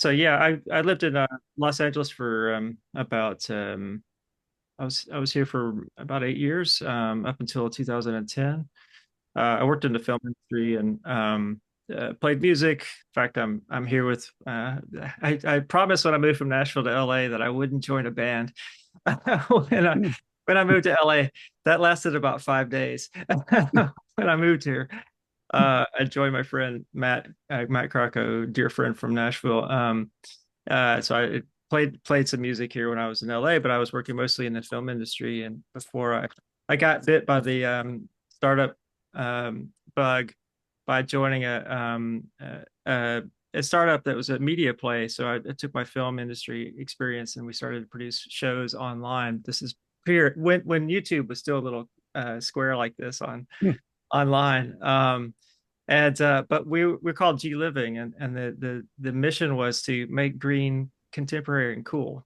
So yeah, I lived in Los Angeles for about I was here for about 8 years, up until 2010. I worked in the film industry and played music. In fact, I'm here with I promised when I moved from Nashville to LA that I wouldn't join a band. when I Hmm. when I moved to LA, that lasted about 5 days. When I moved here, I joined my friend Matt Crocco, dear friend from Nashville. So I played some music here when I was in LA, but I was working mostly in the film industry. And before I got bit by the startup bug by joining a startup that was a media play. So I took my film industry experience and we started to produce shows online. This is here when YouTube was still a little square like this on Hmm. online. And but we're called G Living, and the mission was to make green contemporary and cool.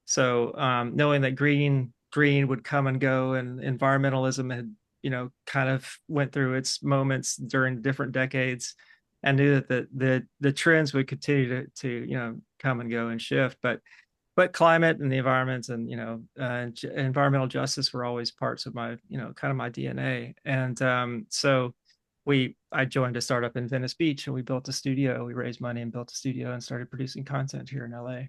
So knowing that green would come and go, and environmentalism had kind of went through its moments during different decades, and knew that the trends would continue to come and go and shift, but climate and the environment and environmental justice were always parts of my kind of my DNA. And so I joined a startup in Venice Beach, and we built a studio. We raised money and built a studio and started producing content here in LA.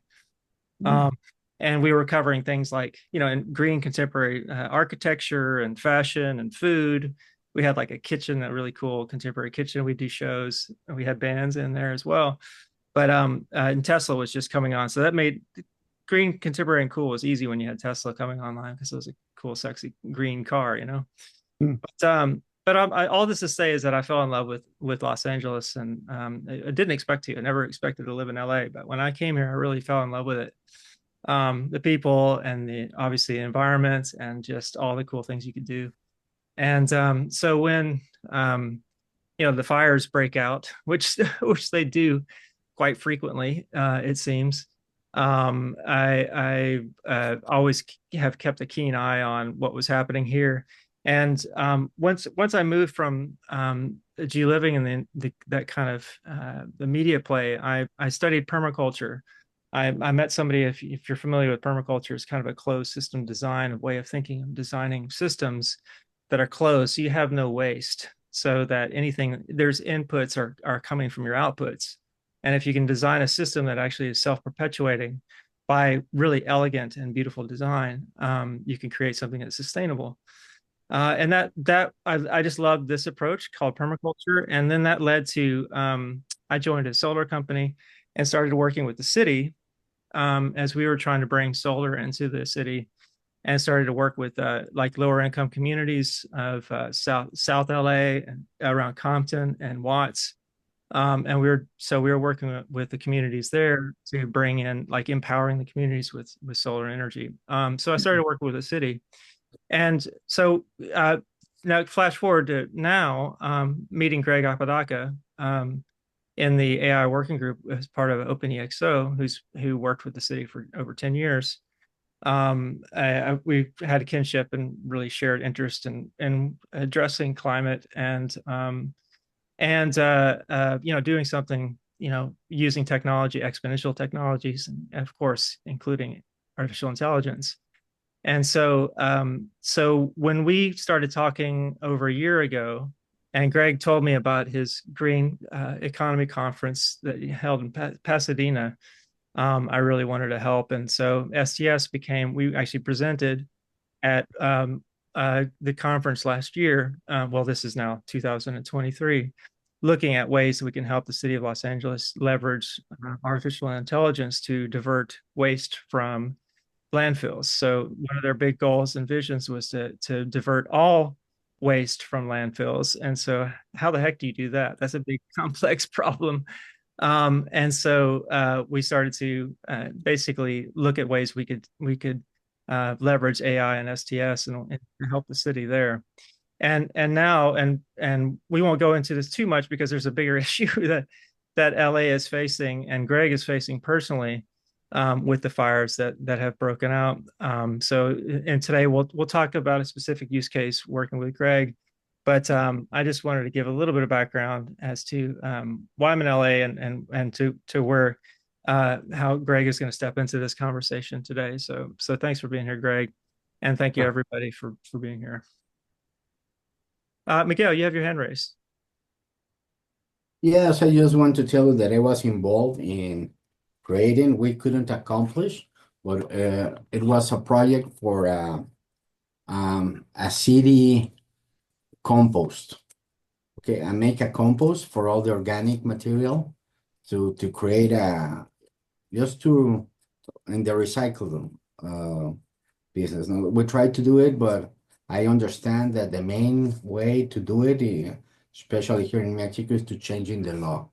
Hmm. And we were covering things like in green contemporary architecture and fashion and food. We had like a kitchen, a really cool contemporary kitchen. We do shows, and we had bands in there as well. But and Tesla was just coming on, so that made green contemporary and cool was easy when you had Tesla coming online because it was a cool, sexy green car. Hmm. But all this to say is that I fell in love with Los Angeles, and I didn't expect to. I never expected to live in LA, but when I came here, I really fell in love with it. The people and the obviously the environment and just all the cool things you could do. And so when the fires break out, which which they do quite frequently, it seems. I always have kept a keen eye on what was happening here, and once I moved from G Living and that kind of the media play, I studied permaculture. I met somebody, if you're familiar with permaculture, it's kind of a closed system design, a way of thinking of designing systems that are closed, so you have no waste, so that anything there's inputs are coming from your outputs. And if you can design a system that actually is self-perpetuating by really elegant and beautiful design, you can create something that's sustainable. And I just love this approach called permaculture. And then that led to I joined a solar company and started working with the city as we were trying to bring solar into the city, and started to work with like lower income communities of South LA and around Compton and Watts. And we were working with the communities there to bring in, like, empowering the communities with solar energy. So I started working with the city, and so now flash forward to now, meeting Greg Apodaca in the AI working group as part of OpenEXO, who worked with the city for over 10 years. We had a kinship and really shared interest in addressing climate and doing something, using technology, exponential technologies, and of course including artificial intelligence. And so when we started talking over a year ago, and Greg told me about his green economy conference that he held in Pasadena, I really wanted to help. And so STS we actually presented at the conference last year. Well, this is now 2023, looking at ways that we can help the city of Los Angeles leverage artificial intelligence to divert waste from landfills. So one of their big goals and visions was to divert all waste from landfills. And so how the heck do you do that? That's a big complex problem. And so we started to basically look at ways we could leverage AI and STS and help the city there. And now and we won't go into this too much because there's a bigger issue that LA is facing and Greg is facing personally, with the fires that have broken out. And today we'll talk about a specific use case working with Greg, but I just wanted to give a little bit of background as to why I'm in LA and to where how Greg is going to step into this conversation today. So thanks for being here, Greg, and thank you everybody for being here. Miguel, you have your hand raised. Yes, I just want to tell you that I was involved in creating, we couldn't accomplish, but it was a project for a city compost. Okay, I make a compost for all the organic material to create a just to in the recycle business. Now, we tried to do it, but I understand that the main way to do it, especially here in Mexico, is to changing the law.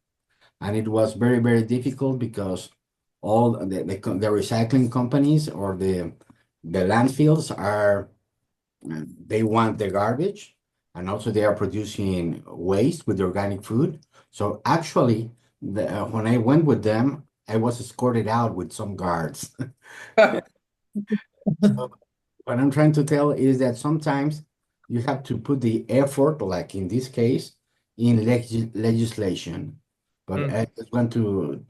And it was very, very difficult because all the recycling companies or the landfills are they want the garbage, and also they are producing waste with organic food. So actually, when I went with them, I was escorted out with some guards. So what I'm trying to tell is that sometimes you have to put the effort, like in this case, in legislation. But Mm, I just want to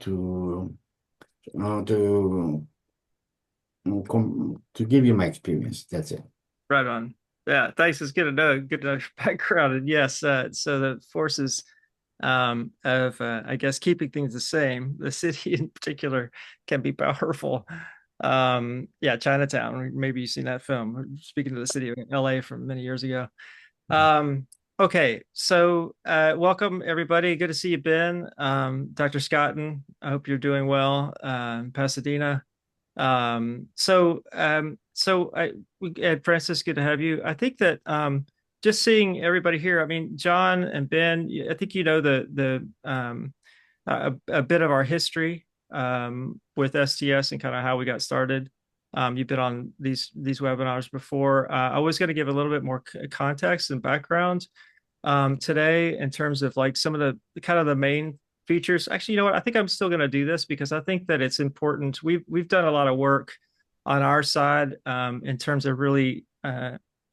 to give you my experience. That's it. right on. Yeah, thanks. It's good to know your background. And yes, so the forces of I guess keeping things the same, the city in particular can be powerful. Yeah, Chinatown. Maybe you've seen that film. Speaking to the city of LA from many years ago. Um, okay, so welcome everybody. Good to see you, Ben. Dr. Scotton, I hope you're doing well. Pasadena. Francis, good to have you. I think that just seeing everybody here. I mean, John and Ben. I think you know a bit of our history with STS and kind of how we got started. You've been on these webinars before. I was going to give a little bit more context and background today in terms of like some of the kind of the main features. Actually, you know what? I think I'm still going to do this because I think that it's important. We've done a lot of work on our side in terms of really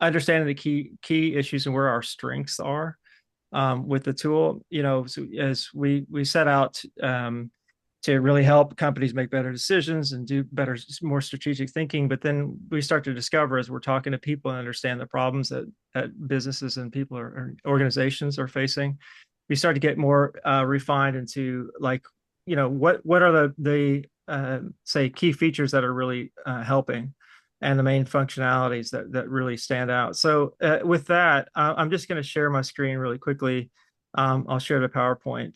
understanding the key issues and where our strengths are with the tool. You know, so as we set out to really help companies make better decisions and do better, more strategic thinking. But then we start to discover as we're talking to people and understand the problems that businesses and people or organizations are facing, we start to get more refined into like, you know, what are the say key features that are really helping and the main functionalities that really stand out. So with that, I'm just going to share my screen really quickly. I'll share the PowerPoint.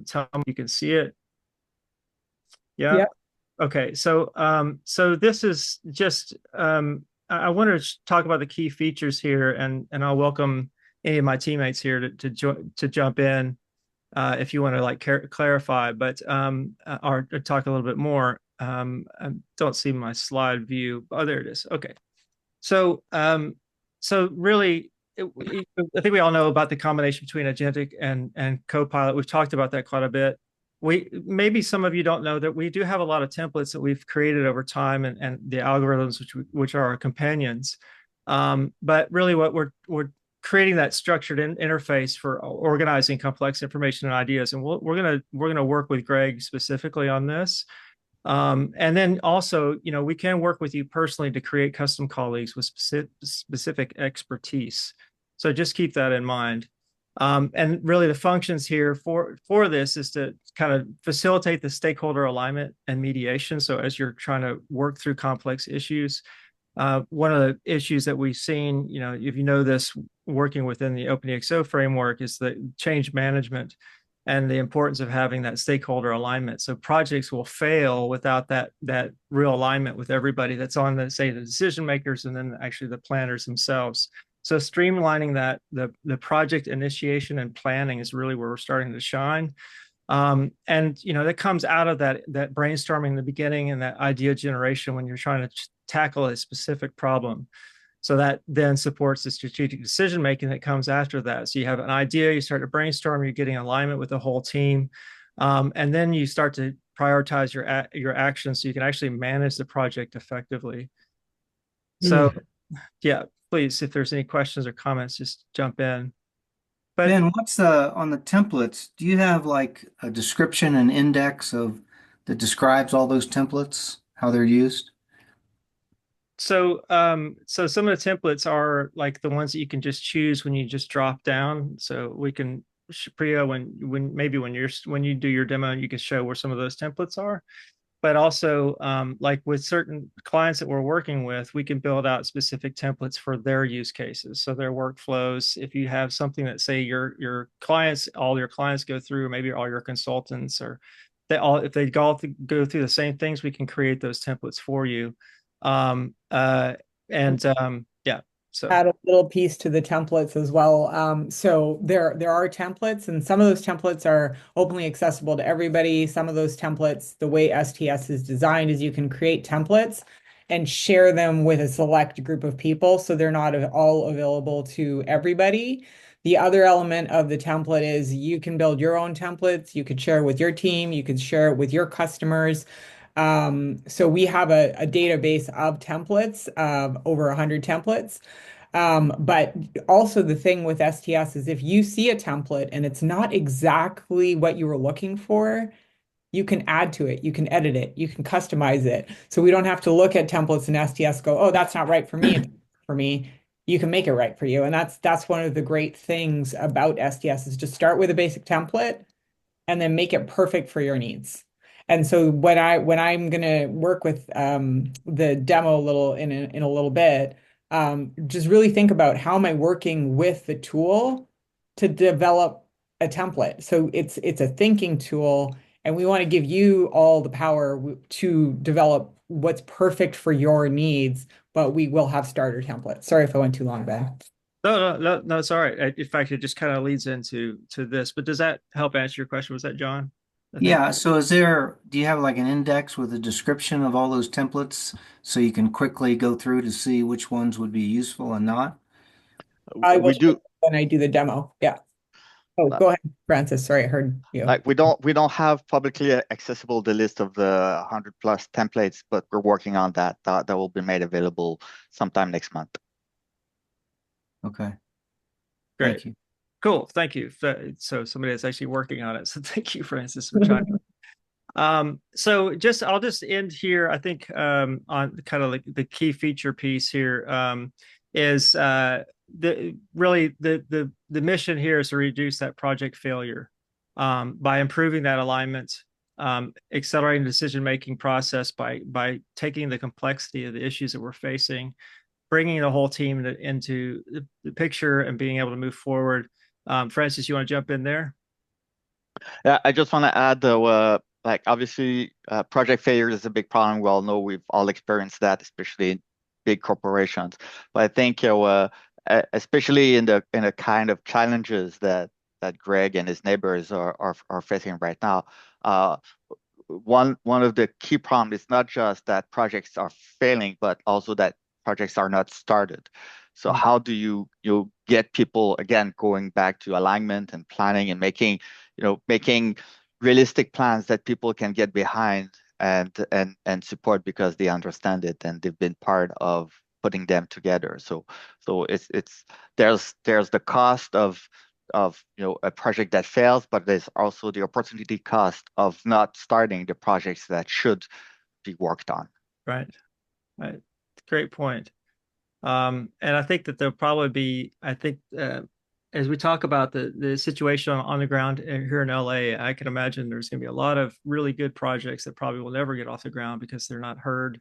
Tell me if you can see it. Yeah. Yeah. Okay. So this is just I want to talk about the key features here, and I'll welcome any of my teammates here to jump in if you want to like clarify, but or talk a little bit more. I don't see my slide view. Oh, there it is. Okay. So so really. I think we all know about the combination between agentic and Copilot. We've talked about that quite a bit. We maybe some of you don't know that we do have a lot of templates that we've created over time and the algorithms which are our companions. But really what we're creating that structured interface for organizing complex information and ideas. And we're gonna work with Greg specifically on this. And then also, you know, we can work with you personally to create custom colleagues with specific expertise. So just keep that in mind. And really the functions here for this is to kind of facilitate the stakeholder alignment and mediation. So as you're trying to work through complex issues, one of the issues that we've seen, you know, if you know this working within the OpenEXO framework is the change management and the importance of having that stakeholder alignment. So projects will fail without that real alignment with everybody that's on the, say, the decision makers and then actually the planners themselves. So streamlining that the project initiation and planning is really where we're starting to shine. And you know that comes out of that brainstorming in the beginning and that idea generation when you're trying to tackle a specific problem. So that then supports the strategic decision making that comes after that. So you have an idea, you start to brainstorm, you're getting alignment with the whole team, and then you start to prioritize your actions so you can actually manage the project effectively. So yeah, please, if there's any questions or comments, just jump in. But Ben, what's on the templates? Do you have like a description and index of that describes all those templates, how they're used? So some of the templates are like the ones that you can just choose when you just drop down. So we can, Priya, when you do your demo, you can show where some of those templates are. But also, like with certain clients that we're working with, we can build out specific templates for their use cases. So their workflows. If you have something that say your clients, all your clients go through, maybe all your consultants, or they all, if they go through the same things, we can create those templates for you. Um, uh, yeah, so Add a little piece to the templates as well. So there are templates, and some of those templates are openly accessible to everybody. Some of those templates, the way STS is designed, is you can create templates and share them with a select group of people, so they're not all available to everybody. The other element of the template is you can build your own templates. You could share with your team. You could share it with your customers. So we have a database of templates, over 100 templates. But also the thing with STS is if you see a template and it's not exactly what you were looking for, you can add to it, you can edit it, you can customize it. So we don't have to look at templates in STS, go, oh, that's not right for me. It's for me. You can make it right for you. And that's one of the great things about STS is just start with a basic template and then make it perfect for your needs. And so when I'm gonna work with the demo a little in a little bit, just really think about how am I working with the tool to develop a template. So it's a thinking tool, and we want to give you all the power to develop what's perfect for your needs, but we will have starter templates. Sorry if I went too long there. no, it's all right. In fact, it just kind of leads into this. But does that help answer your question? Was that John? I think. Yeah, so do you have like an index with a description of all those templates so you can quickly go through to see which ones would be useful and not? I will We show you do when I do the demo. Yeah. Oh, uh, go ahead, Francis. Sorry, I heard you. like we don't have publicly accessible the list of the 100 plus templates, but we're working on that. That will be made available sometime next month. Okay, Great. thank you. Cool. Thank you. So somebody that's actually working on it. So thank you, Francis, for trying. So I'll just end here. I think on kind of like the key feature piece here is the mission here is to reduce that project failure by improving that alignment, accelerating the decision-making process by taking the complexity of the issues that we're facing, bringing the whole team into the picture and being able to move forward. Francis, you want to jump in there? Yeah, I just want to add though, like obviously, project failure is a big problem. We all know we've all experienced that, especially in big corporations. But I think, especially in the kind of challenges that Greg and his neighbors are facing right now, uh, one of the key problems is not just that projects are failing, but also that projects are not started. So how do you get people again going back to alignment and planning and making realistic plans that people can get behind and support because they understand it and they've been part of putting them together. So it's there's the cost of a project that fails, but there's also the opportunity cost of not starting the projects that should be worked on. Right. Right. Great point. And I think that there'll probably be, I think, as we talk about the situation on the ground here in LA, I can imagine there's going to be a lot of really good projects that probably will never get off the ground because they're not heard,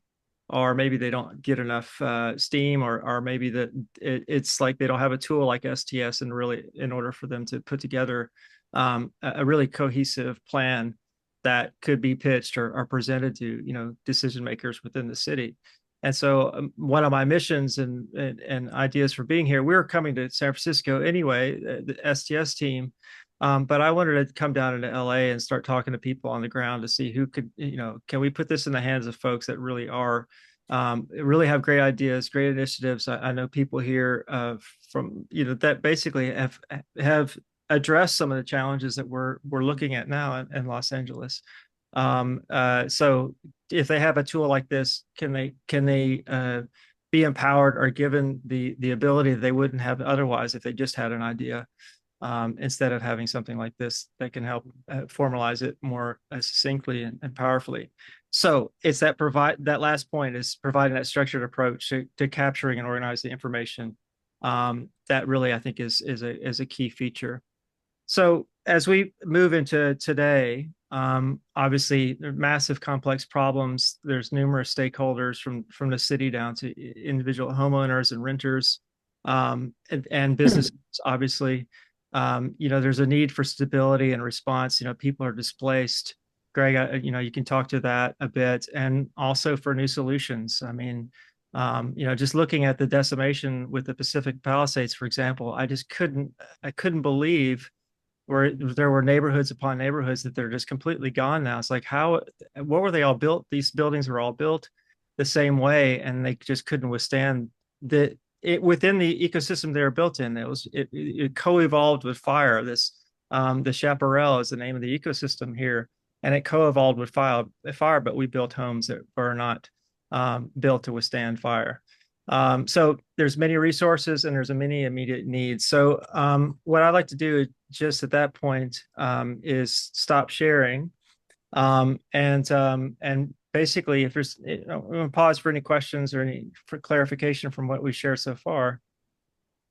or maybe they don't get enough steam, or maybe it's like they don't have a tool like STS and really in order for them to put together a really cohesive plan that could be pitched or presented to decision makers within the city. And so one of my missions and ideas for being here, we were coming to San Francisco anyway, the STS team. But I wanted to come down into LA and start talking to people on the ground to see who could, can we put this in the hands of folks that really have great ideas, great initiatives. I know people here from, that basically have addressed some of the challenges that we're looking at now in Los Angeles. So if they have a tool like this, can they be empowered or given the ability that they wouldn't have otherwise if they just had an idea? instead of having something like this that can help formalize it more succinctly and powerfully. So it's that last point is providing that structured approach to capturing and organizing the information. That really, I think, is a key feature. So as we move into today, obviously there are massive complex problems. There's numerous stakeholders from the city down to individual homeowners and renters, and businesses, obviously. There's a need for stability and response. People are displaced. Greg, you can talk to that a bit, and also for new solutions. I mean, just looking at the decimation with the Pacific Palisades, for example, I couldn't believe where there were neighborhoods upon neighborhoods that they're just completely gone now. It's like, what were they all built? These buildings were all built the same way, and they just couldn't withstand within the ecosystem they were built in. It co-evolved with fire. The chaparral is the name of the ecosystem here, and it co-evolved with fire. But we built homes that were not built to withstand fire. So there's many resources and there's many immediate needs. So what I'd like to do just at that point is stop sharing, and basically, if there's, I'm going to pause for any questions or any for clarification from what we shared so far,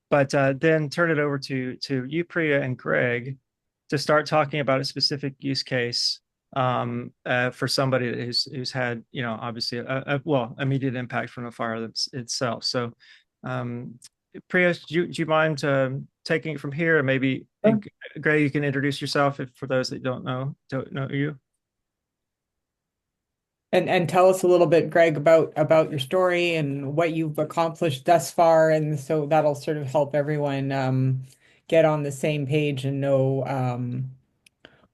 but then turn it over to you, Priya, and Greg to start talking about a specific use case for somebody who's had, obviously immediate impact from the fire itself. So, Priya, do you mind taking it from here? And maybe, and Greg, you can introduce yourself for those that don't know you. And tell us a little bit, Greg, about your story and what you've accomplished thus far, and so that'll sort of help everyone get on the same page and know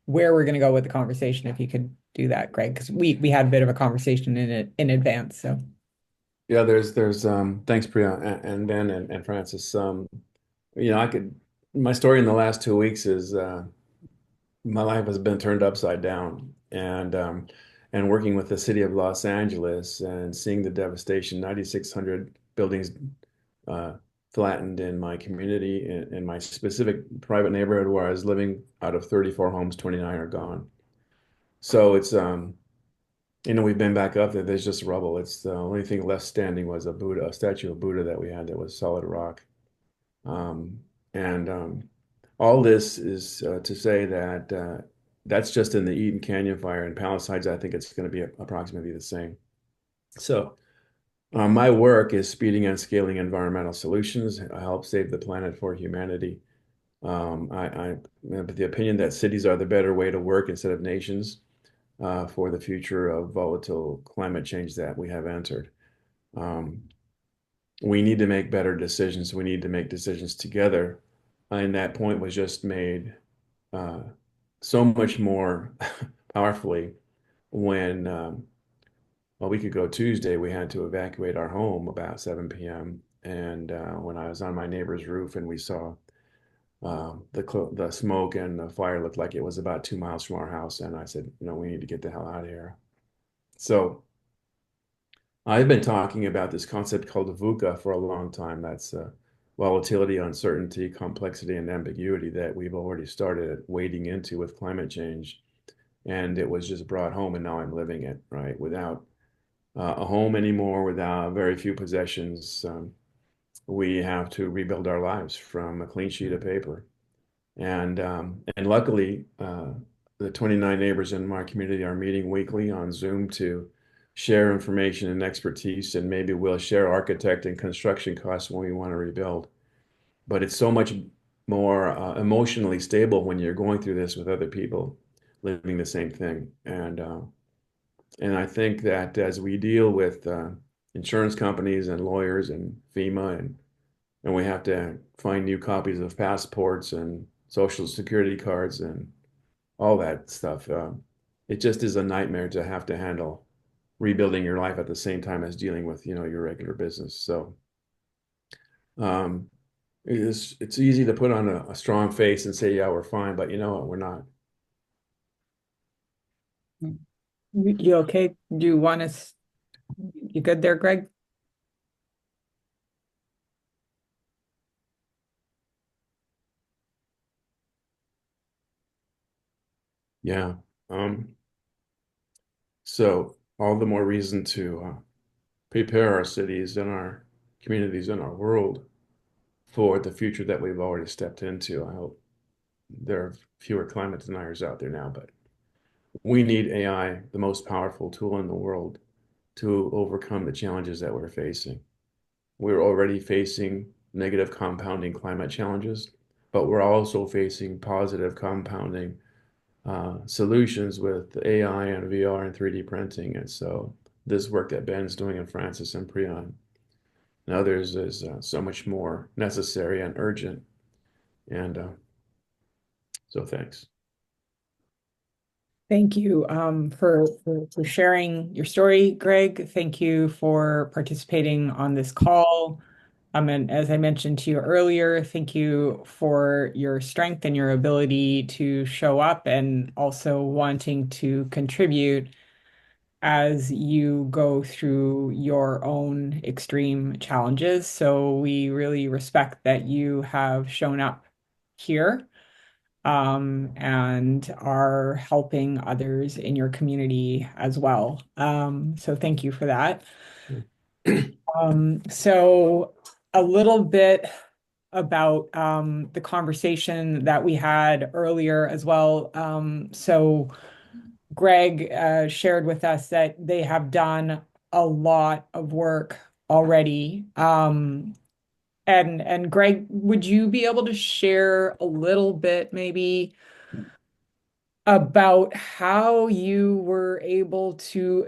where we're going to go with the conversation. If you could do that, Greg, because we had a bit of a conversation in advance. So yeah, there's thanks, Priya and Ben and Francis. My story in the last 2 weeks is my life has been turned upside down, and working with the city of Los Angeles and seeing the devastation, 9,600 buildings flattened in my community, in my specific private neighborhood where I was living. Out of 34 homes, 29 are gone. So it's, we've been back up there. There's just rubble. It's the only thing left standing was a statue of Buddha that we had that was solid rock. All this is to say that that's just in the Eaton Canyon fire. In Palisades, I think it's going to be approximately the same. So my work is speeding and scaling environmental solutions. I help save the planet for humanity. I have the opinion that cities are the better way to work instead of nations for the future of volatile climate change that we have entered. We need to make better decisions. We need to make decisions together. And that point was just made so much more powerfully when a week ago Tuesday, we had to evacuate our home about 7 p.m. And when I was on my neighbor's roof and we saw the smoke and the fire looked like it was about 2 miles from our house, and I said, we need to get the hell out of here. So I've been talking about this concept called VUCA for a long time. That's volatility, uncertainty, complexity, and ambiguity that we've already started wading into with climate change. And it was just brought home, and now I'm living it, right? Without a home anymore, without very few possessions, we have to rebuild our lives from a clean sheet of paper. And luckily, the 29 neighbors in my community are meeting weekly on Zoom to share information and expertise, and maybe we'll share architect and construction costs when we want to rebuild. But it's so much more emotionally stable when you're going through this with other people living the same thing. And I think that as we deal with insurance companies and lawyers and FEMA, and we have to find new copies of passports and social security cards and all that stuff, it just is a nightmare to have to handle rebuilding your life at the same time as dealing with, your regular business. So it's easy to put on a strong face and say, yeah, we're fine, but you know what, we're not. you okay? Do you want us? You good there, Greg? Yeah. So all the more reason to prepare our cities and our communities and our world for the future that we've already stepped into. I hope there are fewer climate deniers out there now, but we need AI, the most powerful tool in the world, to overcome the challenges that we're facing. We're already facing negative compounding climate challenges, but we're also facing positive compounding solutions with AI and VR and 3D printing. And so this work that Ben's doing in Francis and Prion and others is so much more necessary and urgent. And so thanks. Thank you for sharing your story, Greg. Thank you for participating on this call. And as I mentioned to you earlier, thank you for your strength and your ability to show up and also wanting to contribute as you go through your own extreme challenges. So we really respect that you have shown up here and are helping others in your community as well. So thank you for that. So a little bit about the conversation that we had earlier as well. So Greg shared with us that they have done a lot of work already. And Greg, would you be able to share a little bit maybe about how you were able to,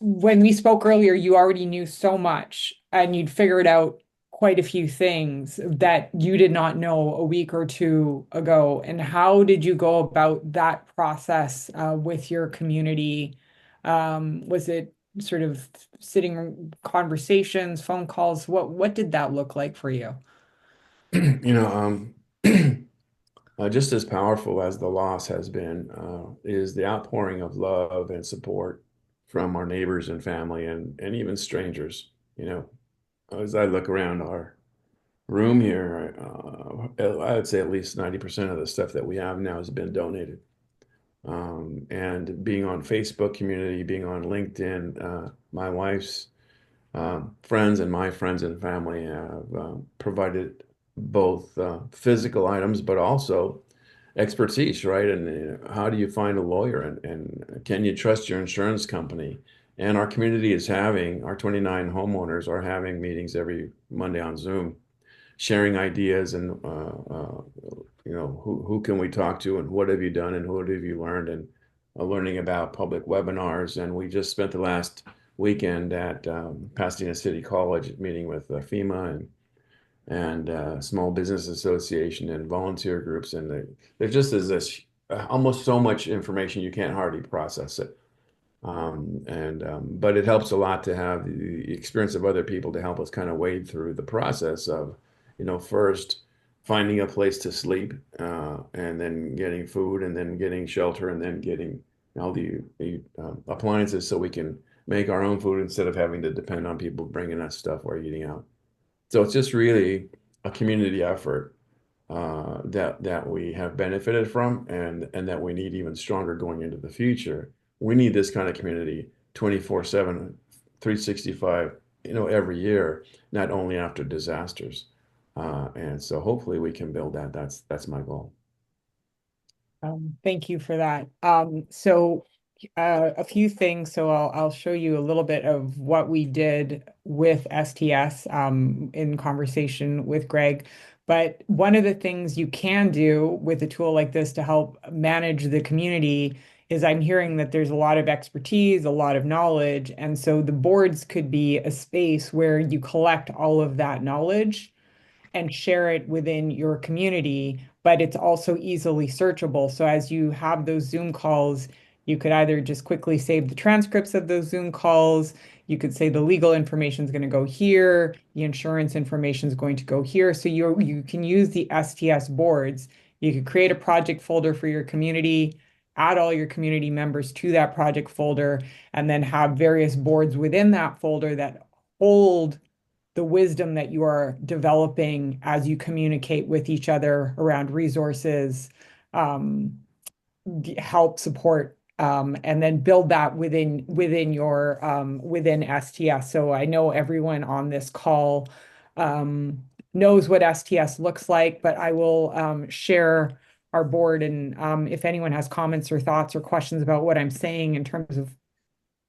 when we spoke earlier, you already knew so much and you'd figured out quite a few things that you did not know a week or two ago. And how did you go about that process with your community? Was it sort of sitting conversations, phone calls? What did that look like for you? You know, just as powerful as the loss has been, is the outpouring of love and support from our neighbors and family and even strangers. You know, as I look around our room here, I would say at least 90% of the stuff that we have now has been donated. And being on Facebook community, being on LinkedIn, my wife's friends and my friends and family have provided both physical items, but also expertise, right? And how do you find a lawyer and can you trust your insurance company? And our community is having, our 29 homeowners are having meetings every Monday on Zoom, sharing ideas and, you know, who can we talk to and what have you done and what have you learned and learning about public webinars. And we just spent the last weekend at Pasadena City College meeting with FEMA and Small Business Association and volunteer groups. And there just is this almost so much information you can't hardly process it. But it helps a lot to have the experience of other people to help us kind of wade through the process of, you know, first finding a place to sleep, and then getting food, and then getting shelter, and then getting all the appliances so we can make our own food instead of having to depend on people bringing us stuff or eating out. So it's just really a community effort that we have benefited from and that we need even stronger going into the future. We need this kind of community 24/7, 365, you know, every year, not only after disasters. And so hopefully we can build that. That's my goal. Thank you for that. So a few things. So I'll show you a little bit of what we did with STS in conversation with Greg. But one of the things you can do with a tool like this to help manage the community is I'm hearing that there's a lot of expertise, a lot of knowledge. And so the boards could be a space where you collect all of that knowledge and share it within your community, but it's also easily searchable. So as you have those Zoom calls, you could either just quickly save the transcripts of those Zoom calls. You could say the legal information is going to go here, the insurance information is going to go here. So you can use the STS boards. You could create a project folder for your community, add all your community members to that project folder, and then have various boards within that folder that hold the wisdom that you are developing as you communicate with each other around resources, help support and then build that within your within STS. So I know everyone on this call knows what STS looks like, but I will share our board, and if anyone has comments or thoughts or questions about what I'm saying in terms of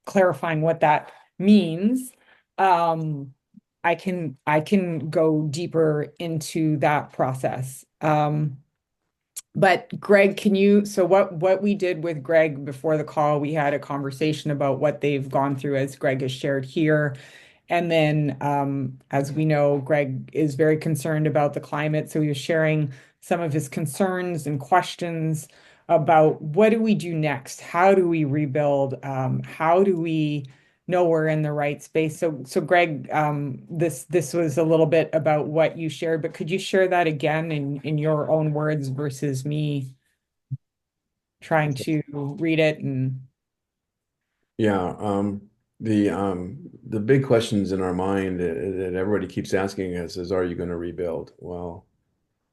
clarifying what that means, I can go deeper into that process. But Greg, so what we did with Greg before the call, we had a conversation about what they've gone through, as Greg has shared here. And then, as we know, Greg is very concerned about the climate. So he was sharing some of his concerns and questions about what do we do next? How do we rebuild? How do we know we're in the right space? So Greg, this was a little bit about what you shared, but could you share that again in your own words versus me trying to read it? And Yeah, the big questions in our mind that everybody keeps asking us is, are you going to rebuild? Well,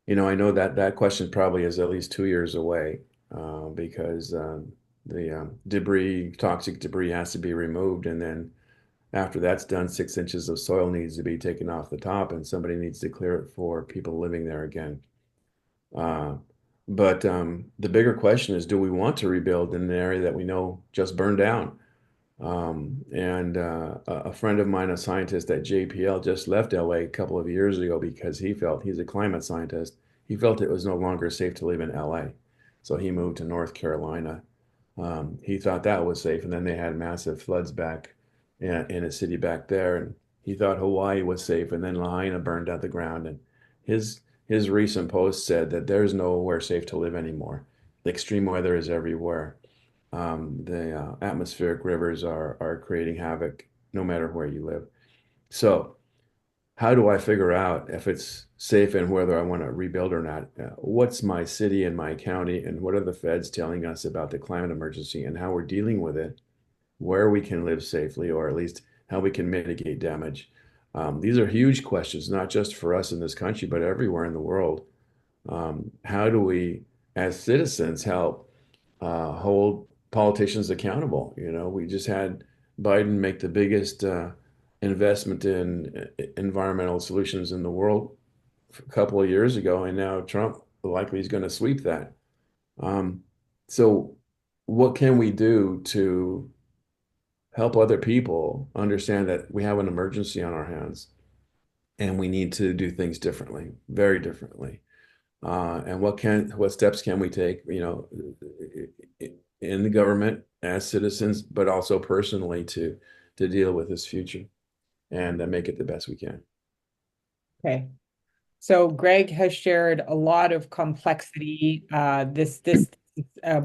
I know that question probably is at least 2 years away, because the toxic debris has to be removed, and then after that's done, 6 inches of soil needs to be taken off the top, and somebody needs to clear it for people living there again. But the bigger question is, do we want to rebuild in an area that we know just burned down? And a friend of mine, a scientist at JPL, just left LA a couple of years ago because he's a climate scientist. He felt it was no longer safe to live in LA. So he moved to North Carolina. He thought that was safe. And then they had massive floods back in a city back there. And he thought Hawaii was safe. And then Lahaina burned out the ground. And his recent post said that there's nowhere safe to live anymore. The extreme weather is everywhere. The atmospheric rivers are creating havoc no matter where you live. So how do I figure out if it's safe and whether I want to rebuild or not? What's my city and my county, and what are the feds telling us about the climate emergency and how we're dealing with it, where we can live safely, or at least how we can mitigate damage? These are huge questions, not just for us in this country, but everywhere in the world. How do we, as citizens, help hold politicians accountable? We just had Biden make the biggest investment in environmental solutions in the world a couple of years ago, and now Trump likely is going to sweep that. So what can we do to help other people understand that we have an emergency on our hands and we need to do things differently, very differently? And what steps can we take, in the government as citizens, but also personally to deal with this future and make it the best we can. okay. So Greg has shared a lot of complexity, this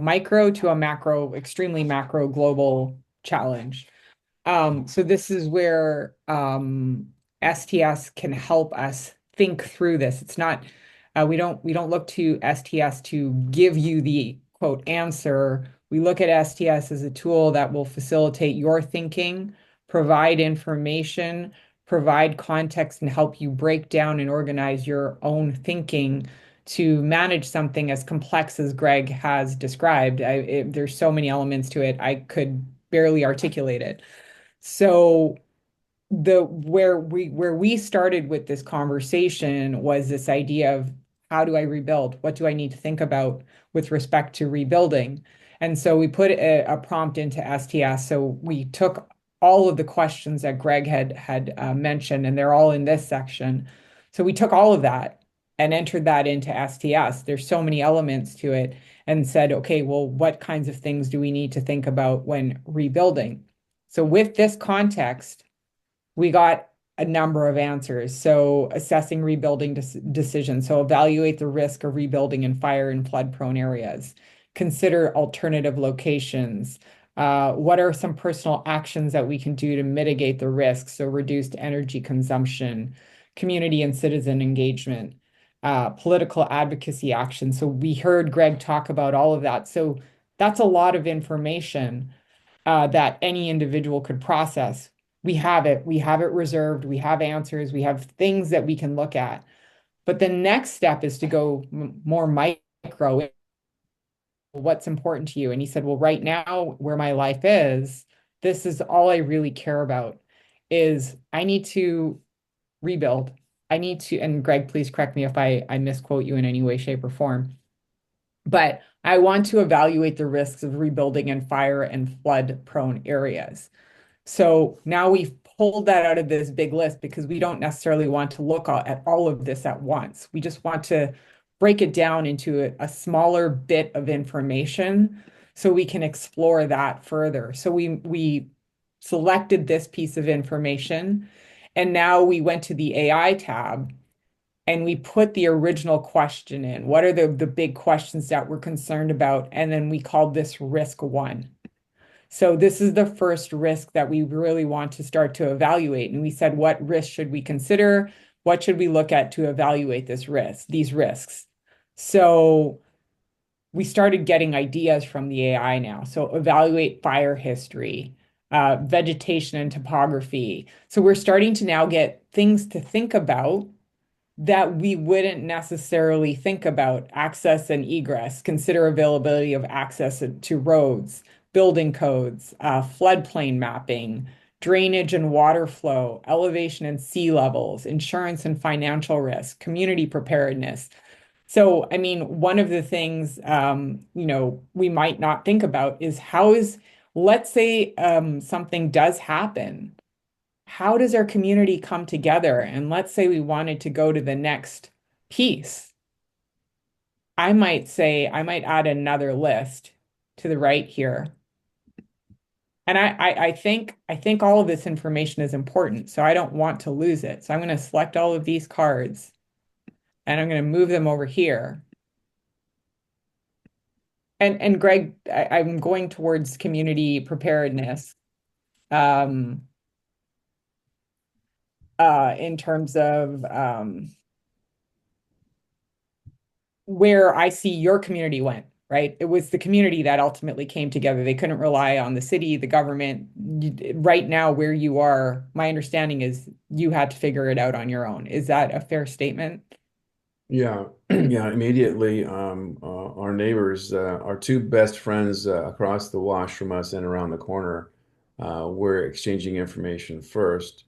micro to a macro, extremely macro global challenge. So this is where STS can help us think through this. It's not we don't look to STS to give you the quote answer. We look at STS as a tool that will facilitate your thinking, provide information, provide context, and help you break down and organize your own thinking to manage something as complex as Greg has described. There's so many elements to it, I could barely articulate it. So where we started with this conversation was this idea of, how do I rebuild? What do I need to think about with respect to rebuilding? And so we put a prompt into STS. So we took all of the questions that Greg had mentioned, and they're all in this section. So we took all of that and entered that into STS. There's so many elements to it, and said, okay, well, what kinds of things do we need to think about when rebuilding? So with this context, we got a number of answers. So assessing rebuilding decisions. So evaluate the risk of rebuilding in fire and flood prone areas. Consider alternative locations. What are some personal actions that we can do to mitigate the risk? So reduced energy consumption, community and citizen engagement, political advocacy action. So we heard Greg talk about all of that. So that's a lot of information that any individual could process. We have it reserved, we have answers, we have things that we can look at. But the next step is to go more micro what's important to you? And he said, well, right now where my life is, this is all I really care about is I need to rebuild. I need to, and Greg, please correct me if I misquote you in any way, shape, or form. But I want to evaluate the risks of rebuilding in fire and flood prone areas. So now we've pulled that out of this big list because we don't necessarily want to look at all of this at once. We just want to break it down into a smaller bit of information so we can explore that further. So we selected this piece of information, and now we went to the AI tab and we put the original question in. What are the big questions that we're concerned about? And then we called this risk one. So this is the first risk that we really want to start to evaluate. And we said, what risk should we consider? What should we look at to evaluate these risks? So we started getting ideas from the AI now. So evaluate fire history, vegetation and topography. So we're starting to now get things to think about that we wouldn't necessarily think about: access and egress, consider availability of access to roads, building codes, floodplain mapping, drainage and water flow, elevation and sea levels, insurance and financial risk, community preparedness. So, I mean, one of the things, we might not think about is let's say something does happen. How does our community come together? And let's say we wanted to go to the next piece. I might add another list to the right here. And I think all of this information is important, so I don't want to lose it. So I'm going to select all of these cards and I'm going to move them over here. And Greg, I'm going towards community preparedness. In terms of where I see your community went, right? It was the community that ultimately came together. They couldn't rely on the city, the government. Right now, where you are, my understanding is you had to figure it out on your own. Is that a fair statement? Yeah, yeah, immediately, our neighbors, our two best friends across the wash from us and around the corner, were exchanging information first.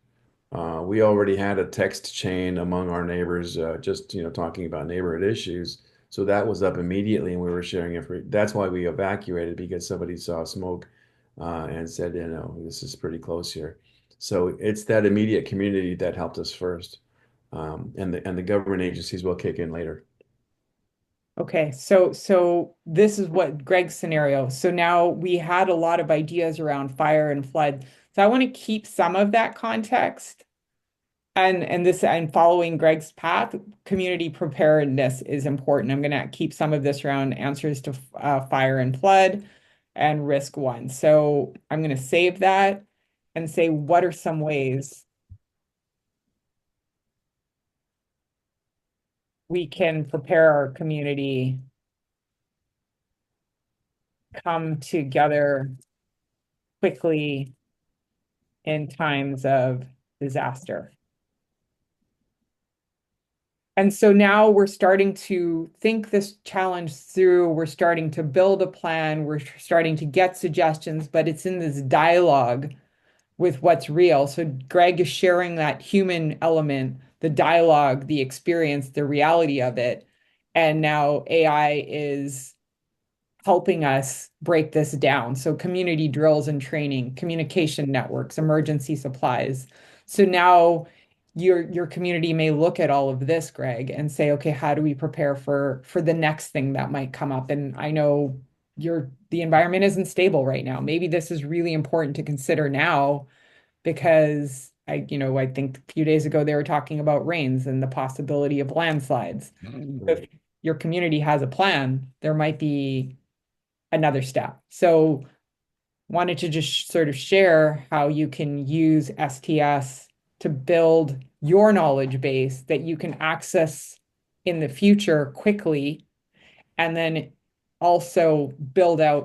We already had a text chain among our neighbors, just talking about neighborhood issues. So that was up immediately, and we were sharing information. That's why we evacuated, because somebody saw smoke and said, this is pretty close here. So it's that immediate community that helped us first, and the government agencies will kick in later. Okay, so this is what Greg's scenario. So now we had a lot of ideas around fire and flood. So I want to keep some of that context. And following Greg's path, community preparedness is important. I'm going to keep some of this around answers to fire and flood and risk one. So I'm going to save that and say, what are some ways we can prepare our community, come together quickly in times of disaster? And so now we're starting to think this challenge through. We're starting to build a plan. We're starting to get suggestions, but it's in this dialogue with what's real. So Greg is sharing that human element, the dialogue, the experience, the reality of it. And now AI is helping us break this down. So community drills and training, communication networks, emergency supplies. So now your community may look at all of this, Greg, and say, okay, how do we prepare for the next thing that might come up? And I know the environment isn't stable right now. Maybe this is really important to consider now, because I think a few days ago they were talking about rains and the possibility of landslides. If your community has a plan, there might be another step. So wanted to just sort of share how you can use STS to build your knowledge base that you can access in the future quickly, and then also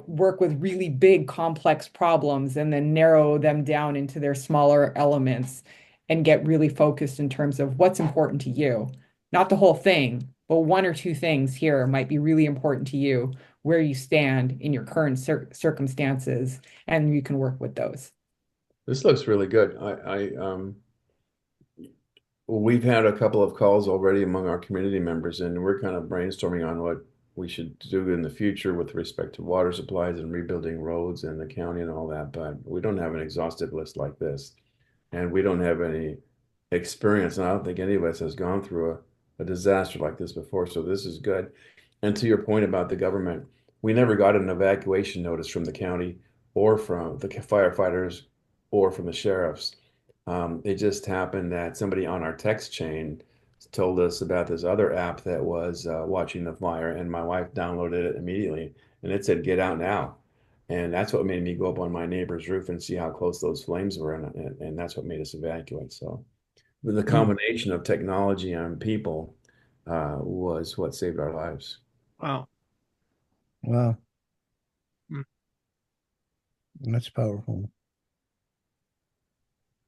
work with really big complex problems and then narrow them down into their smaller elements and get really focused in terms of what's important to you. Not the whole thing, but one or two things here might be really important to you. where you stand in your current circumstances, and you can work with those. This looks really good. We've had a couple of calls already among our community members, and we're kind of brainstorming on what we should do in the future with respect to water supplies and rebuilding roads in the county and all that. But we don't have an exhaustive list like this, and we don't have any experience. And I don't think any of us has gone through a disaster like this before. So this is good. And to your point about the government, we never got an evacuation notice from the county or from the firefighters or from the sheriffs. It just happened that somebody on our text chain told us about this other app that was watching the fire, and my wife downloaded it immediately, and it said, "Get out now." And that's what made me go up on my neighbor's roof and see how close those flames were, and that's what made us evacuate. So the combination of technology and people was what saved our lives. Wow. Wow, Mm. that's powerful.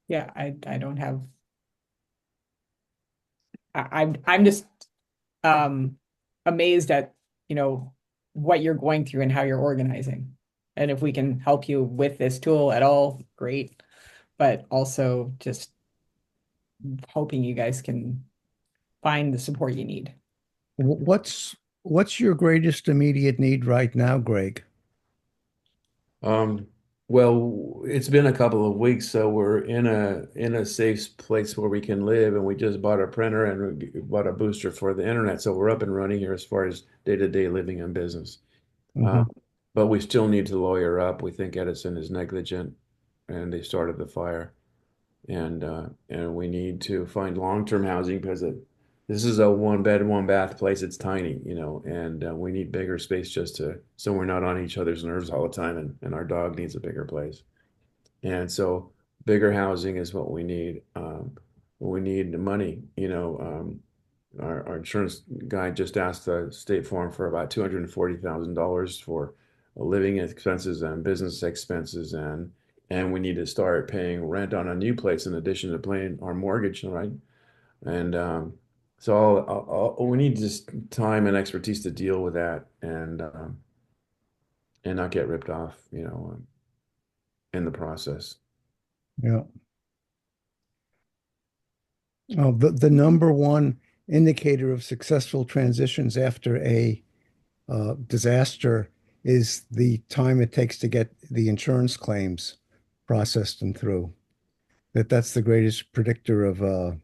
Yeah, I don't have. I'm just amazed at, what you're going through and how you're organizing. And if we can help you with this tool at all, great. But also just hoping you guys can find the support you need. What's your greatest immediate need right now, Greg? Well, it's been a couple of weeks, so we're in a safe place where we can live, and we just bought a printer and we bought a booster for the internet, so we're up and running here as far as day-to-day living and business. Mhm. But we still need to lawyer up. We think Edison is negligent, and they started the fire, and we need to find long-term housing because this is a one bed, one bath place. It's tiny, and we need bigger space just so we're not on each other's nerves all the time, and our dog needs a bigger place. And so bigger housing is what we need. We need the money, our insurance guy just asked the State Farm for about $240,000 for living expenses and business expenses, and we need to start paying rent on a new place in addition to paying our mortgage, right? And so we need just time and expertise to deal with that and not get ripped off, in the process. Yeah. Oh, the number one indicator of successful transitions after a disaster is the time it takes to get the insurance claims processed and through. That's the greatest predictor of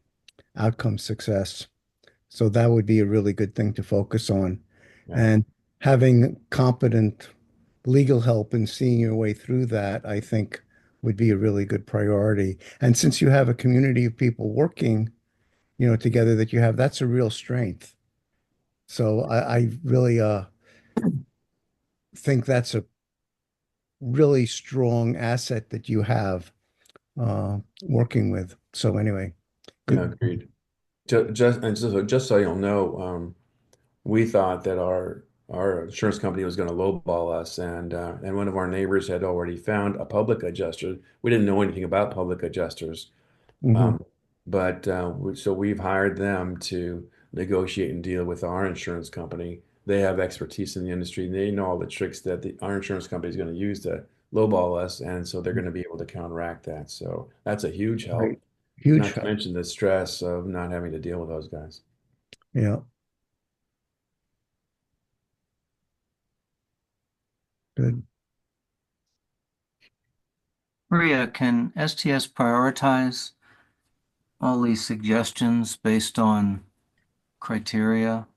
outcome success. So that would be a really good thing to focus on. Yeah. And having competent legal help and seeing your way through that, I think would be a really good priority. And since you have a community of people working, together that you have, that's a real strength. So I really think that's a really strong asset that you have working with. So anyway, Yeah, good. agreed. Just so you'll know, we thought that our insurance company was going to lowball us, and one of our neighbors had already found a public adjuster. We didn't know anything about public adjusters, Mhm. but so we've hired them to negotiate and deal with our insurance company. They have expertise in the industry, and they know all the tricks that our insurance company is going to use to lowball us, and so they're going to be able to counteract that. So that's a huge help. Great. Huge Not to help. mention the stress of not having to deal with those guys. Yeah, good. Maria, can STS prioritize all these suggestions based on criteria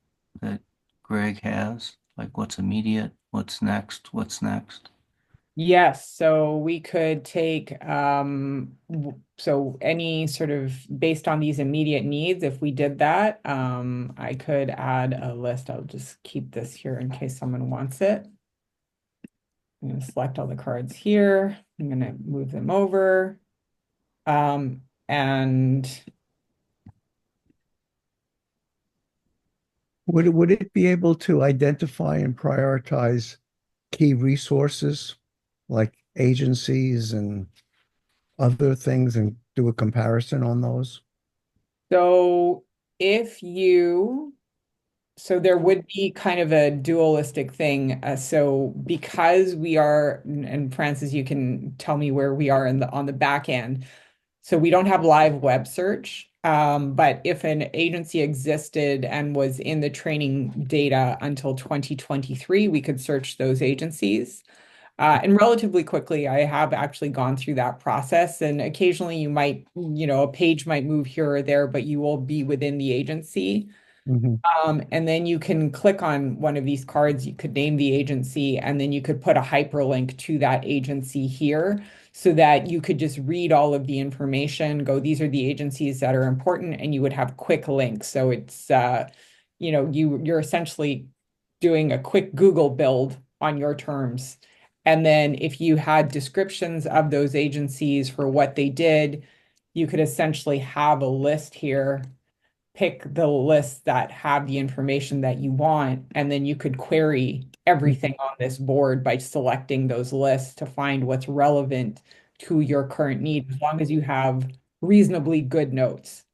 that Greg has? Like what's immediate, what's next, what's next? Yes, so we could take so any sort of based on these immediate needs, if we did that, I could add a list. I'll just keep this here in case someone wants it. I'm going to select all the cards here. I'm going to move them over. And Would it be able to identify and prioritize key resources like agencies and other things and do a comparison on those? so if you So there would be kind of a dualistic thing. So because we are, and Francis, you can tell me where we are in the on the back end. So we don't have live web search. But if an agency existed and was in the training data until 2023, we could search those agencies. And relatively quickly, I have actually gone through that process. And occasionally you might, a page might move here or there, but you will be within the agency. Mhm. And then you can click on one of these cards, you could name the agency, and then you could put a hyperlink to that agency here so that you could just read all of the information, go, these are the agencies that are important, and you would have quick links. So it's, you're essentially doing a quick Google build on your terms. And then if you had descriptions of those agencies for what they did, you could essentially have a list here, pick the lists that have the information that you want, and then you could query everything on this board by selecting those lists to find what's relevant to your current need. As long as you have reasonably good notes,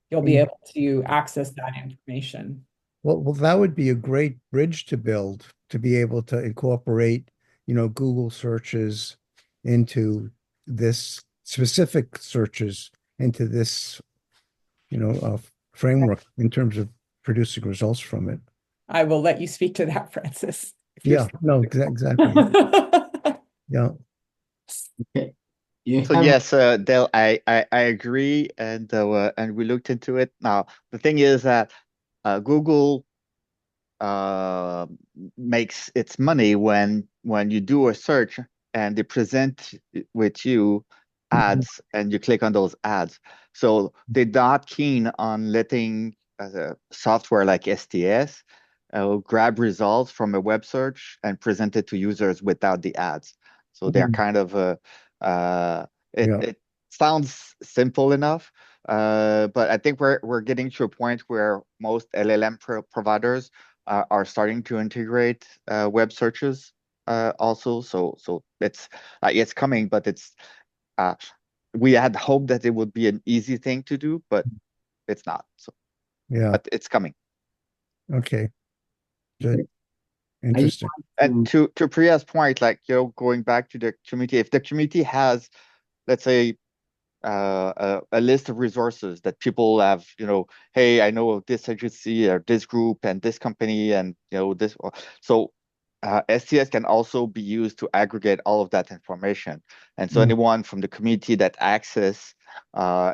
you'll be able to access that information. Well, that would be a great bridge to build to be able to incorporate, Google searches into this specific searches into this, framework in terms of producing results from it. I will let you speak to that, Francis. If Yeah, no, exactly. Yeah. Okay. You So have yes, Dale, I agree, and we looked into it. Now the thing is that Google uh, makes its money when you do a search and they present with you Mhm. ads and you click on those ads. So they're not keen on letting software like STS grab results from a web search and present it to users without the ads. So they're Mhm. kind of it Yeah. it sounds simple enough, but I think we're getting to a point where most LLM providers are starting to integrate web searches also. So it's coming, but uh, we had hoped that it would be an easy thing to do, but it's not. So, Yeah. but it's coming. Okay. Good. I just Interesting. And want to Priya's point, like going back to the community, if the community has, let's say, a list of resources that people have, hey, I know of this agency or this group and this company and this. So STS can also be used to aggregate all of that information. And so Mm. anyone from the community that access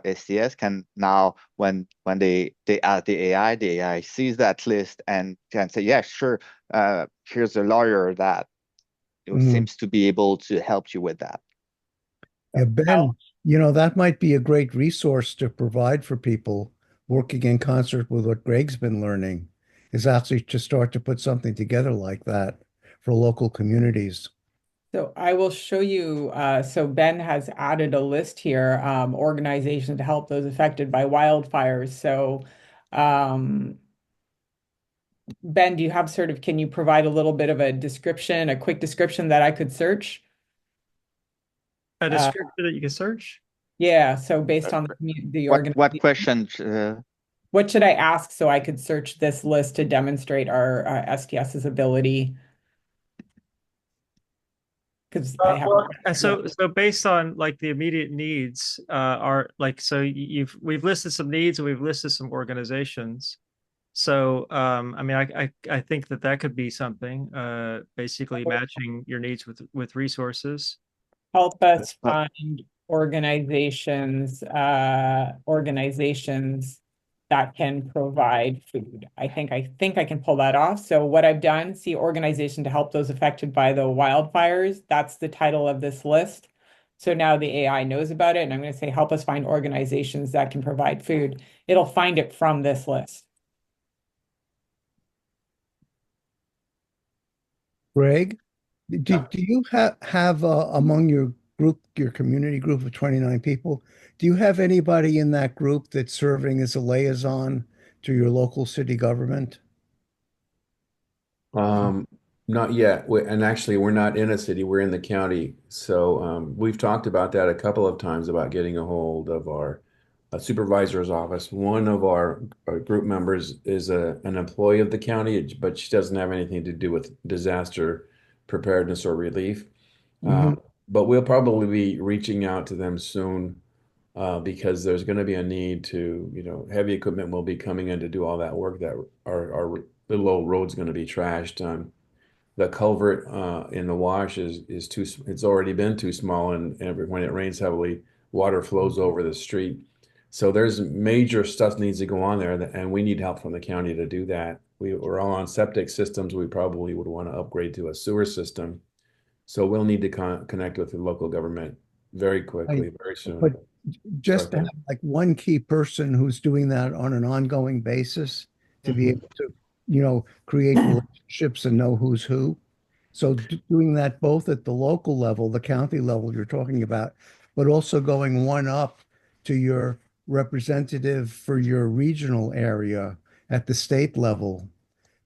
STS can now, when they add the AI sees that list and can say, yeah, sure, here's a lawyer that Mm. seems to be able to help you with that. Yeah, Ben, that might be a great resource to provide for people working in concert with what Greg's been learning, is actually to start to put something together like that for local communities. So I will show you. So Ben has added a list here, organizations to help those affected by wildfires. So, um, Ben, do you have can you provide a little bit of a description, a quick description that I could search? A Uh, descriptor that you can search. yeah. So based on the What organization, question? what should I ask so I could search this list to demonstrate our STS's ability? Because I haven't. And so based on like the immediate needs, are like, so we've listed some needs and we've listed some organizations. So I mean, I think that could be something, basically matching your needs with resources. Help us Uh, find organizations that can provide food. I think I can pull that off. So what I've done, see organization to help those affected by the wildfires. That's the title of this list. So now the AI knows about it, and I'm going to say help us find organizations that can provide food. It'll find it from this list. Greg, do you have among your group, your community group of 29 people, do you have anybody in that group that's serving as a liaison to your local city government? Um, Not yet. And actually, we're not in a city, we're in the county. So we've talked about that a couple of times about getting a hold of our supervisor's office. One of our group members is an employee of the county, but she doesn't have anything to do with disaster preparedness or relief. Mhm. But we'll probably be reaching out to them soon because there's going to be a need to, heavy equipment will be coming in to do all that work that our little old road's going to be trashed. The culvert in the wash is too, it's already been too small, and when it rains heavily, water flows over the street. So there's major stuff needs to go on there, and we need help from the county to do that. We're all on septic systems. We probably would want to upgrade to a sewer system. So we'll need to connect with the local government very quickly, very soon. But just to have like one key person who's doing that on an ongoing basis to be able to, create relationships and know who's who. So doing that both at the local level, the county level you're talking about, but also going one up to your representative for your regional area at the state level.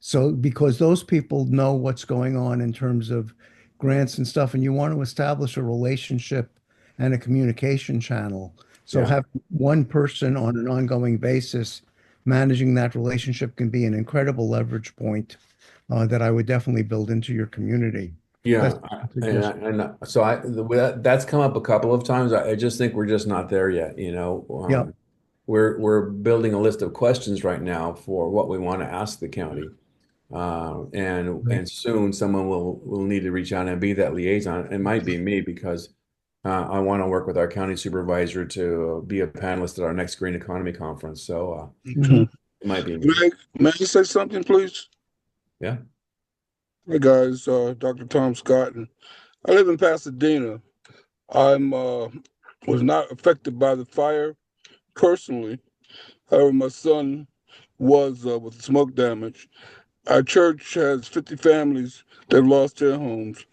So because those people know what's going on in terms of grants and stuff, and you want to establish a relationship and a communication channel. So Yeah. have one person on an ongoing basis managing that relationship can be an incredible leverage point that I would definitely build into your community. Yeah, That's so that's come up a couple of times. I just think we're just not there yet, Yeah. We're building a list of questions right now for what we want to ask the county. And soon someone will need to reach out and be that liaison. It might be me because I want to work with our county supervisor to be a panelist at our next Green Economy Conference. So Mhm. it might be me. Greg, may I say something, please? Yeah. Hey guys, Dr. Tom Scott, and I live in Pasadena. I'm was not affected by the fire personally. However, my son was with smoke damage. Our church has 50 families that lost their homes.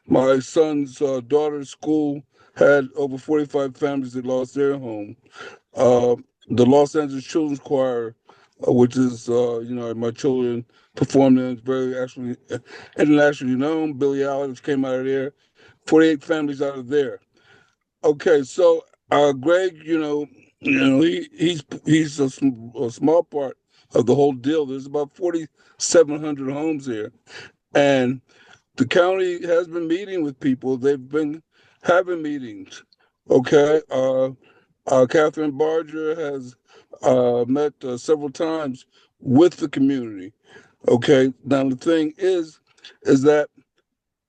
My son's daughter's school had over 45 families that lost their home. Uh, the Los Angeles Children's Choir, which is my children performed in, very actually internationally known. Billy Alex came out of there. 48 families out of there. Okay, so Greg, he's a small part of the whole deal. There's about 4,700 homes here, and the county has been meeting with people. They've been having meetings. Okay, Catherine Barger has met several times with the community. Okay, now the thing is that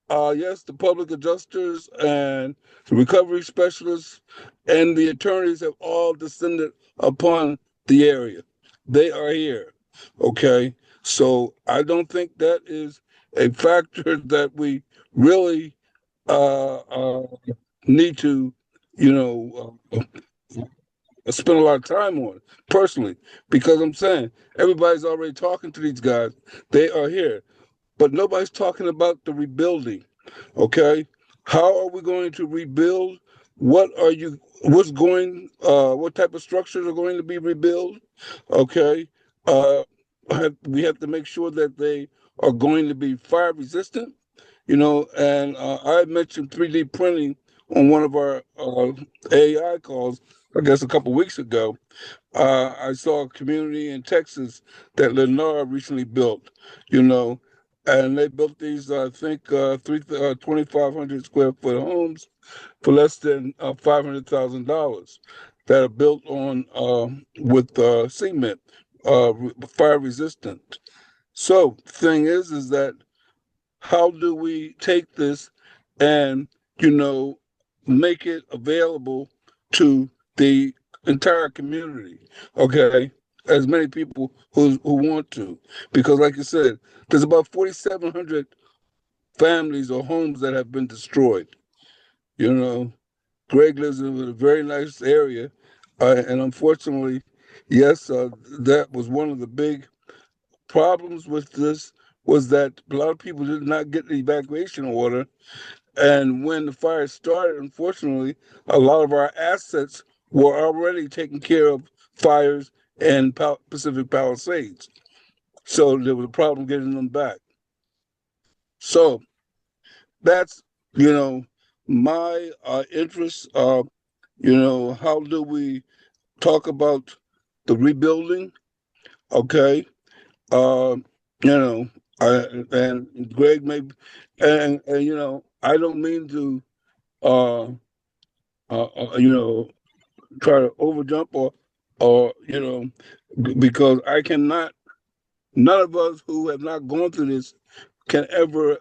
yes, the public adjusters and the recovery specialists and the attorneys have all descended upon the area. They are here. Okay, so I don't think that is a factor that we really need to, you know, spend a lot of time on personally, because I'm saying everybody's already talking to these guys. They are here, but nobody's talking about the rebuilding. Okay, how are we going to rebuild? What type of structures are going to be rebuilt? Okay, uh, we have to make sure that they are going to be fire resistant. And I mentioned 3D printing on one of our AI calls, I guess a couple weeks ago. I saw a community in Texas that Lennar recently built, and they built these, I think, 2,500 square foot homes for less than $500,000 that are built on with cement, fire resistant. So the thing is that how do we take this and make it available to the entire community? Okay, as many people who want to, because like you said, there's about 4,700 families or homes that have been destroyed. Greg lives in a very nice area, and unfortunately, yes, that was one of the big problems with this, was that a lot of people did not get the evacuation order. And when the fire started, unfortunately, a lot of our assets were already taking care of fires in Pacific Palisades. So there was a problem getting them back. So that's, my interest. How do we talk about the rebuilding? Okay. Uh, you know, and Greg may, and I don't mean to, uh, try to overjump or because I cannot. None of us who have not gone through this can ever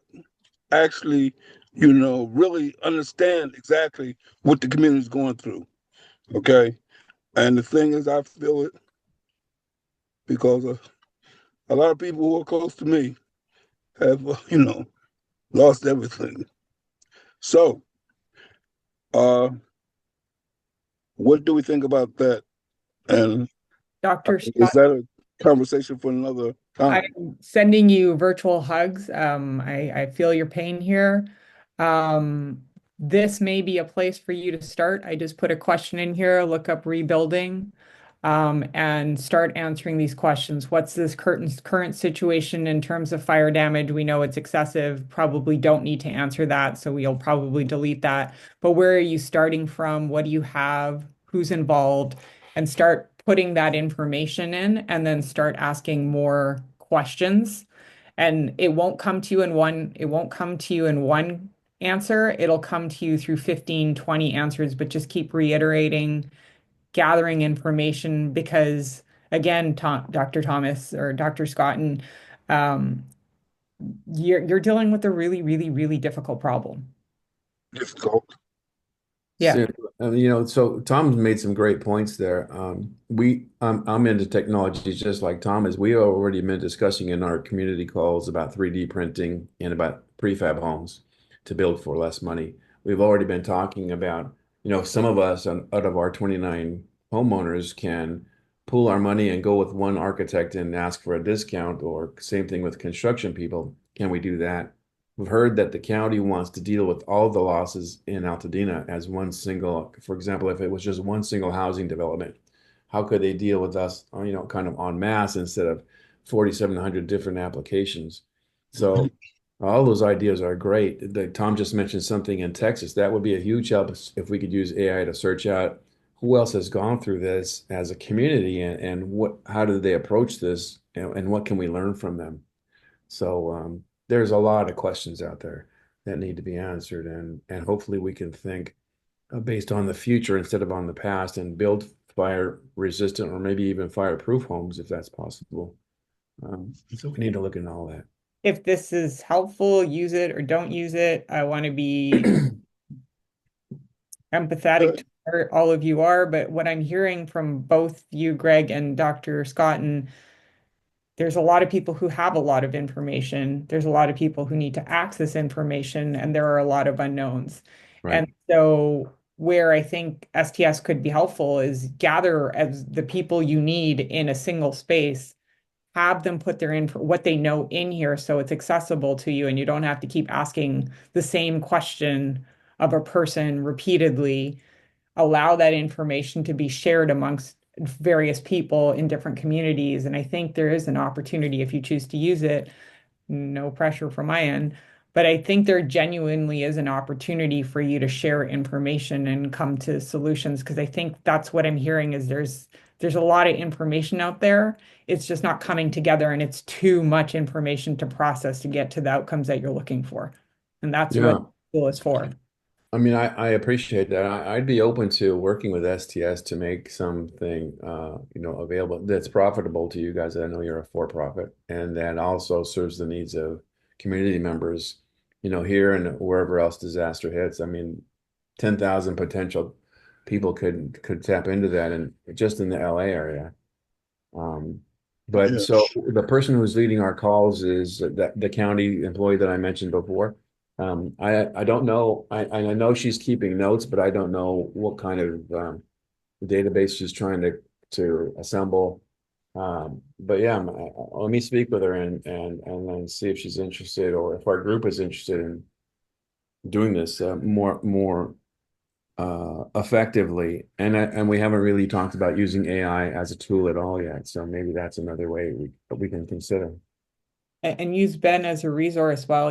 actually, really understand exactly what the community is going through. Okay. And the thing is, I feel it because a lot of people who are close to me have, lost everything. So, uh, what do we think about that? And Dr. is Scott, that a conversation for another time? I'm sending you virtual hugs. I feel your pain here. This may be a place for you to start. I just put a question in here, look up rebuilding, and start answering these questions. What's this current situation in terms of fire damage? We know it's excessive, probably don't need to answer that, so we'll probably delete that. But where are you starting from? What do you have? Who's involved? And start putting that information in and then start asking more questions. And it won't come to you in one answer. It'll come to you through 15, 20 answers, but just keep reiterating, gathering information because again, Dr. Thomas or Dr. Scott, um, you're dealing with a really, really, really difficult problem. Difficult. Yeah. So, so Tom's made some great points there. I'm into technology just like Tom is. We already been discussing in our community calls about 3D printing and about prefab homes to build for less money. We've already been talking about, some of us out of our 29 homeowners can pool our money and go with one architect and ask for a discount, or same thing with construction people. Can we do that? We've heard that the county wants to deal with all the losses in Altadena as one single, for example, if it was just one single housing development, how could they deal with us, kind of en masse instead of 4,700 different applications? So all those ideas are great. Tom just mentioned something in Texas. That would be a huge help if we could use AI to search out who else has gone through this as a community and how did they approach this and what can we learn from them? So there's a lot of questions out there that need to be answered, and hopefully we can think based on the future instead of on the past and build fire resistant or maybe even fireproof homes if that's possible. So we need to look into all that. If this is helpful, use it or don't use it. I want to be empathetic to where all of you are, but what I'm hearing from both you, Greg, and Dr. Scott, and there's a lot of people who have a lot of information. There's a lot of people who need to access information, and there are a lot of unknowns. Right. And so where I think STS could be helpful is gather as the people you need in a single space, have them put their info, what they know in here so it's accessible to you and you don't have to keep asking the same question of a person repeatedly. Allow that information to be shared amongst various people in different communities. And I think there is an opportunity if you choose to use it, no pressure from my end. But I think there genuinely is an opportunity for you to share information and come to solutions because I think that's what I'm hearing is there's a lot of information out there. It's just not coming together and it's too much information to process to get to the outcomes that you're looking for. And that's what Yeah. Google is for. I mean, I appreciate that. I'd be open to working with STS to make something, available that's profitable to you guys. I know you're a for-profit, and that also serves the needs of community members, here and wherever else disaster hits. I mean, 10,000 potential people could tap into that, and just in the LA area. But Yes. so the person who's leading our calls is the county employee that I mentioned before. I don't know. I know she's keeping notes, but I don't know what kind of database she's trying to assemble. But yeah, let me speak with her and then see if she's interested or if our group is interested in doing this more effectively. And we haven't really talked about using AI as a tool at all yet. So maybe that's another way we can consider. And use Ben as a resource while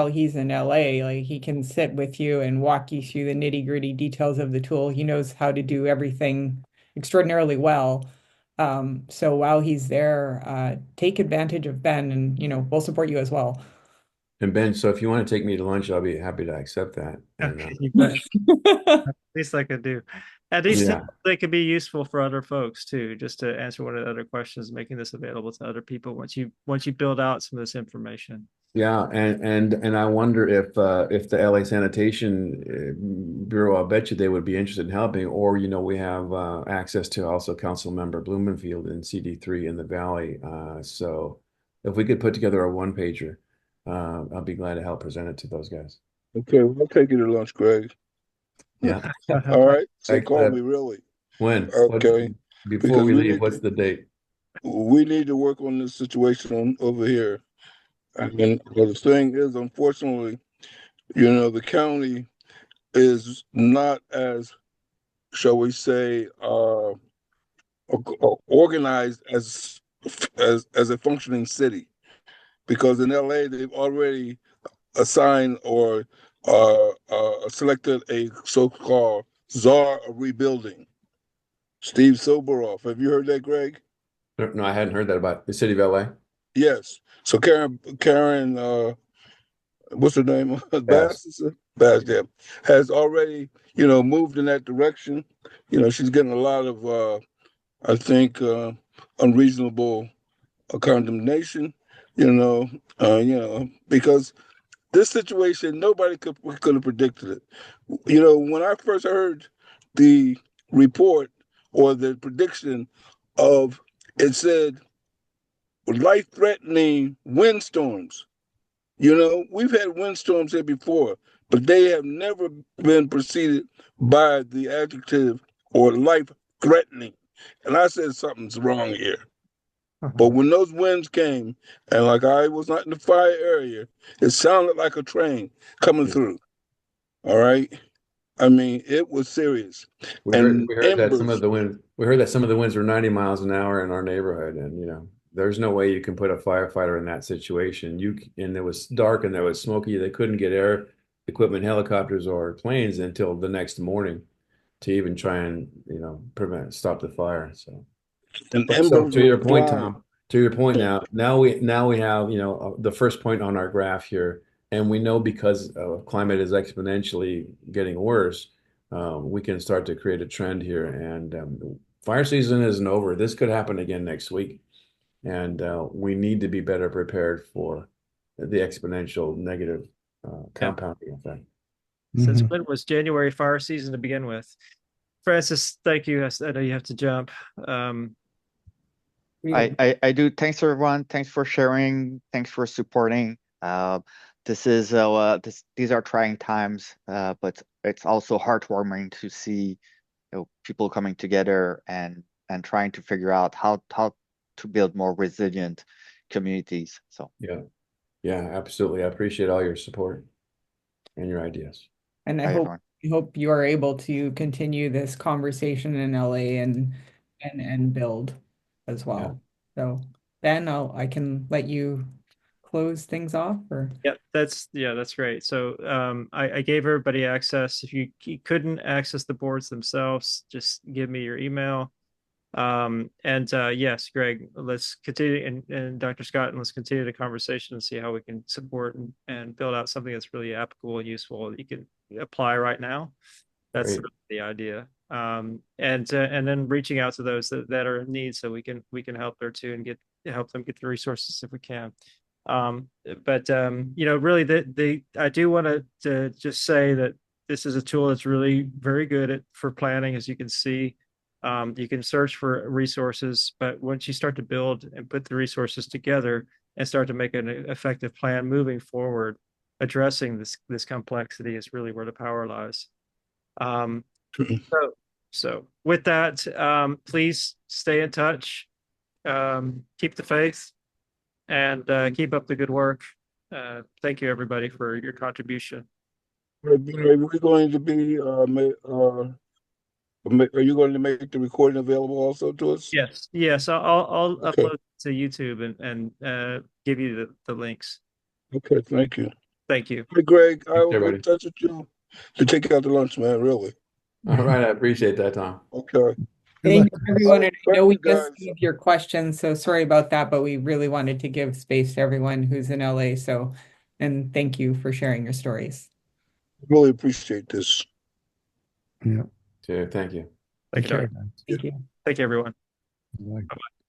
he's in LA. Like he can sit with you and walk you through the nitty-gritty details of the tool. He knows how to do everything extraordinarily well. So while he's there, take advantage of Ben, and we'll support you as well. And Ben, so if you want to take me to lunch, I'll be happy to accept that. And, Okay, you bet. At least I could do. At least yeah. they could be useful for other folks too, just to answer one of the other questions, making this available to other people once you build out some of this information. Yeah, and I wonder if the LA Sanitation Bureau, I bet you they would be interested in helping. Or we have access to also Council Member Blumenfield in CD3 in the Valley. So if we could put together a one pager, I'll be glad to help present it to those guys. Okay, we'll take you to lunch, Greg. Yeah. All right. So Thanks, call me, really. When? Okay. Before Because we we leave, need what's to- the date? We need to work on this situation over here. And the thing is, unfortunately, the county is not as, shall we say, organized as a functioning city. Because in LA, they've already assigned or selected a so-called czar of rebuilding, Steve Soboroff. Have you heard that, Greg? No, I hadn't heard that about the city of LA. Yes. So Karen, what's her name? Bass. Bass, yeah, has already, moved in that direction. She's getting a lot of, I think, unreasonable condemnation. Because this situation, nobody could have predicted it. When I first heard the report or the prediction of it said life-threatening windstorms. We've had windstorms here before, but they have never been preceded by the adjective or life-threatening. And I said something's wrong here. But when those winds came, and like I was not in the fire area, it sounded like a train coming through. All right. I mean, it was serious. We heard that some of the winds were 90 miles an hour in our neighborhood, and there's no way you can put a firefighter in that situation. And it was dark and there was smoky. They couldn't get air equipment, helicopters or planes until the next morning to even try and stop the fire. So to your point, Tom, now we have the first point on our graph here, and we know because climate is exponentially getting worse, we can start to create a trend here. And fire season isn't over. This could happen again next week, and we need to be better prepared for the exponential negative compounding effect. Since when was January fire season to begin with? Francis, thank you. I know you have to jump. I do. Thanks everyone. Thanks for sharing. Thanks for supporting. These are trying times, but it's also heartwarming to see people coming together and trying to figure out how to build more resilient communities. So yeah, absolutely. I appreciate all your support and your ideas. And I hope you are able to continue this conversation in LA and build as well. Yeah. So then I can let you close things off, or that's great. So I gave everybody access. If you couldn't access the boards themselves, just give me your email. Yes, Greg, let's continue, and Dr. Scott, and let's continue the conversation and see how we can support and build out something that's really applicable and useful that you can apply right now. That's the idea. And then reaching out to those that are in need, so we can help there too, and help them get the resources if we can. Really, I do want to just say that this is a tool that's really very good for planning, as you can see. You can search for resources, but once you start to build and put the resources together and start to make an effective plan moving forward, addressing this complexity is really where the power lies. So with that, please stay in touch, keep the faith, and keep up the good work. Thank you, everybody, for your contribution. Are we going to be are you going to make the recording available also to us? Yes. I'll upload it to YouTube and give you the links. Okay, thank you. Thank you. Hey, Greg, I Thanks, will get in everybody. touch with you to take you out to lunch, man. Really. All right, I appreciate that, Tom. Okay. Good Thank luck. you, everyone. And I know we Thank you, just guys. gave your questions, so sorry about that, but we really wanted to give space to everyone who's in LA. So, and thank you for sharing your stories. Really appreciate this. Yeah. Thank you. Thank Take you, care, Doc. guys. Thank you. Thank you, everyone. Bye. Bye-bye.